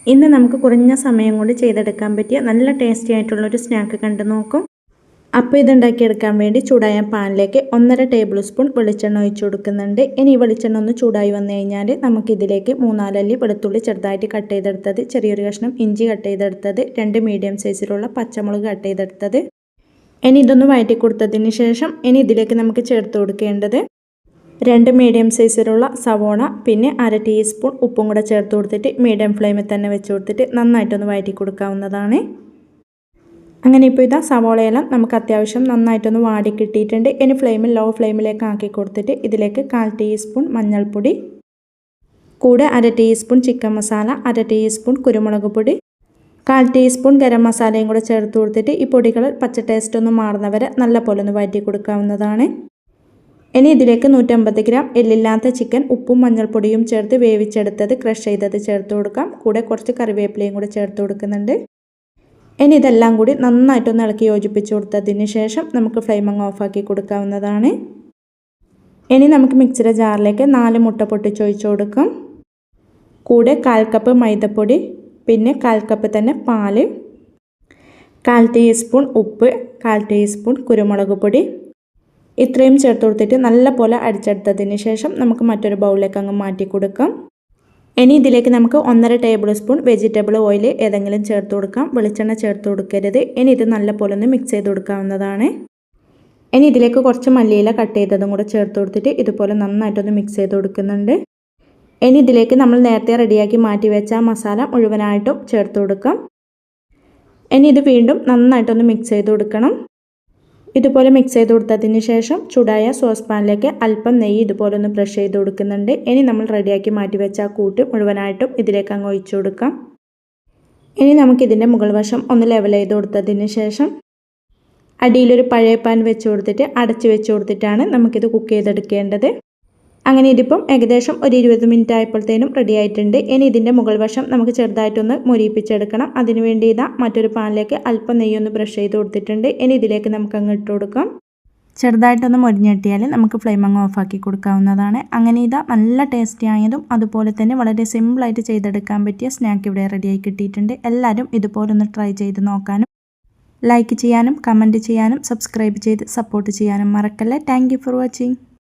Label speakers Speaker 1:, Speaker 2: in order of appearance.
Speaker 1: ഇന്ന് നമുക്ക് കുറഞ്ഞ സമയം കൊണ്ട് ചെയ്തെടുക്കാൻ പറ്റിയ നല്ല ടേസ്റ്റി ആയിട്ടുള്ളൊരു സ്നാക്ക് കണ്ടു നോക്കും. അപ്പോൾ ഇതുണ്ടാക്കിയെടുക്കാൻ വേണ്ടി ചൂടായ പാനിലേക്ക് 1.5 ടേബിൾ സ്പൂൺ വെളിച്ചെണ്ണ ഒഴിച്ചു കൊടുക്കുന്നുണ്ട്. ഇനി ഈ വെളിച്ചെണ്ണ ഒന്ന് ചൂടായി വന്നു കഴിഞ്ഞാൽ നമുക്കിതിലേക്ക് 3-4 അല്ലി വെളുത്തുള്ളി ചെറുതായിട്ട് കട്ട് ചെയ്തെടുത്തത്, ചെറിയൊരു കഷ്ണം ഇഞ്ചി കട്ട് ചെയ്തെടുത്തത്, 2 മീഡിയം സൈസിലുള്ള പച്ചമുളക് കട്ട് ചെയ്തെടുത്തത്. ഇനി ഇതൊന്ന് വഴറ്റി കൊടുത്തതിന് ശേഷം ഇനി ഇതിലേക്ക് നമുക്ക് ചേർത്ത് കൊടുക്കേണ്ടത് 2 മീഡിയം സൈസിലുള്ള സവോള, പിന്നെ 1/2 ടീസ്പൂൺ ഉപ്പും കൂടെ ചേർത്ത് കൊടുത്തിട്ട് മീഡിയം ഫ്ലെയിമിൽ തന്നെ വെച്ച് കൊടുത്തിട്ട് നന്നായിട്ടൊന്ന് വഴറ്റി കൊടുക്കാവുന്നതാണ്. അങ്ങനെ ഇപ്പോൾ ഇതാ സവോളയെല്ലാം നമുക്ക് അത്യാവശ്യം നന്നായിട്ടൊന്ന് വാടി കിട്ടിയിട്ടുണ്ട്. ഇനി ഫ്ലെയിമിൽ ലോ ഫ്ലെയിമിലേക്ക് ആക്കി കൊടുത്തിട്ട് ഇതിലേക്ക് 1/4 ടീസ്പൂൺ മഞ്ഞൾപ്പൊടി, കൂടെ 1/2 ടീസ്പൂൺ ചിക്കൻ മസാല, 1/2 ടീസ്പൂൺ കുരുമുളക് പൊടി, 1/4 ടീസ്പൂൺ ഗരം മസാലയും കൂടെ ചേർത്ത് കൊടുത്തിട്ട് ഈ പൊടികൾ പച്ച ടേസ്റ്റ് ഒന്ന് മാറുന്നവരെ നല്ലപോലെ ഒന്ന് വഴറ്റി കൊടുക്കാവുന്നതാണ്. ഇനി ഇതിലേക്ക് 150 ഗ്രാം എല്ലില്ലാത്ത ചിക്കൻ ഉപ്പും മഞ്ഞൾപ്പൊടിയും ചേർത്ത് വേവിച്ചെടുത്തത് ക്രഷ് ചെയ്തത് ചേർത്ത് കൊടുക്കാം. കൂടെ കുറച്ച് കറിവേപ്പിലയും കൂടെ ചേർത്ത് കൊടുക്കുന്നുണ്ട്. ഇനി ഇതെല്ലാം കൂടി നന്നായിട്ടൊന്ന് ഇളക്കി യോജിപ്പിച്ച് കൊടുത്തതിന് ശേഷം നമുക്ക് ഫ്ലെയിം അങ്ങ് ഓഫാക്കി കൊടുക്കാവുന്നതാണ്. ഇനി നമുക്ക് മിക്സിയുടെ ജാറിലേക്ക് 4 മുട്ട പൊട്ടിച്ചൊഴിച്ച് കൊടുക്കാം. കൂടെ 1/4 കപ്പ് മൈദപ്പൊടി, പിന്നെ 1/4 കപ്പ് തന്നെ പാല്, 1/4 ടീസ്പൂൺ ഉപ്പ്, 1/4 ടീസ്പൂൺ കുരുമുളക് പൊടി, ഇത്രയും ചേർത്ത് കൊടുത്തിട്ട് നല്ലപോലെ അടിച്ചെടുത്തതിന് ശേഷം നമുക്ക് മറ്റൊരു ബൗളിലേക്ക് അങ്ങ് മാറ്റി കൊടുക്കാം. ഇനി ഇതിലേക്ക് നമുക്ക് 1.5 ടേബിൾ സ്പൂൺ വെജിറ്റബിൾ ഓയിൽ ഏതെങ്കിലും ചേർത്ത് കൊടുക്കാം. വെളിച്ചെണ്ണ ചേർത്ത് കൊടുക്കരുത്. ഇനി ഇത് നല്ലപോലെ ഒന്ന് മിക്സ് ചെയ്ത് കൊടുക്കാവുന്നതാണ്. ഇനി ഇതിലേക്ക് കുറച്ച് മല്ലിയില കട്ട് ചെയ്തതും കൂടെ ചേർത്ത് കൊടുത്തിട്ട് ഇതുപോലെ നന്നായിട്ടൊന്ന് മിക്സ് ചെയ്ത് കൊടുക്കുന്നുണ്ട്. ഇനി ഇതിലേക്ക് നമ്മൾ നേരത്തെ റെഡിയാക്കി മാറ്റി വെച്ച മസാല മുഴുവനായിട്ടും ചേർത്ത് കൊടുക്കാം. ഇനി ഇത് വീണ്ടും നന്നായിട്ടൊന്ന് മിക്സ് ചെയ്ത് കൊടുക്കണം. ഇതുപോലെ മിക്സ് ചെയ്ത് കൊടുത്തതിന് ശേഷം ചൂടായ സോസ് പാനിലേക്ക് അല്പം നെയ്യ് ഇതുപോലെ ഒന്ന് ബ്രഷ് ചെയ്ത് കൊടുക്കുന്നുണ്ട്. ഇനി നമ്മൾ റെഡിയാക്കി മാറ്റി വെച്ച ആ കൂട്ട് മുഴുവനായിട്ടും ഇതിലേക്ക് അങ്ങ് ഒഴിച്ചു കൊടുക്കാം. ഇനി നമുക്കിതിൻ്റെ മുകൾ വശം ഒന്ന് ലെവൽ ചെയ്ത് കൊടുത്തതിന് ശേഷം അടിയിലൊരു പഴയ പാൻ വെച്ച് കൊടുത്തിട്ട് അടച്ച് വെച്ച് കൊടുത്തിട്ടാണ് നമുക്കിത് കുക്ക് ചെയ്തെടുക്കേണ്ടത്. അങ്ങനെ ഇതിപ്പം ഏകദേശം ഒരു 20 മിനിറ്റ് ആയപ്പോഴത്തേനും റെഡി ആയിട്ടുണ്ട്. ഇനി ഇതിൻ്റെ മുകൾ വശം നമുക്ക് ചെറുതായിട്ടൊന്ന് മൊരിയിപ്പിച്ചെടുക്കണം. അതിനുവേണ്ടി ഇതാ മറ്റൊരു പാനിലേക്ക് അല്പം നെയ്യൊന്ന് ബ്രഷ് ചെയ്ത് കൊടുത്തിട്ടുണ്ട്. ഇനി ഇതിലേക്ക് നമുക്ക് അങ്ങ് ഇട്ട് കൊടുക്കാം. ചെറുതായിട്ടൊന്ന് മൊരിഞ്ഞിട്ടിയാൽ നമുക്ക് ഫ്ലെയിം അങ്ങ് ഓഫാക്കി കൊടുക്കാവുന്നതാണ്. അങ്ങനെ ഇതാ നല്ല ടേസ്റ്റി ആയതും അതുപോലെ തന്നെ വളരെ സിമ്പിളായിട്ട് ചെയ്തെടുക്കാൻ പറ്റിയ സ്നാക്ക് ഇവിടെ റെഡിയായി കിട്ടിയിട്ടുണ്ട്. എല്ലാവരും ഇതുപോലെ ഒന്ന് ട്രൈ ചെയ്ത് നോക്കാനും ലൈക്ക് ചെയ്യാനും കമൻറ്റ് ചെയ്യാനും സബ്സ്ക്രൈബ് ചെയ്ത് സപ്പോർട്ട് ചെയ്യാനും മറക്കല്ലേ. Thank you for watching.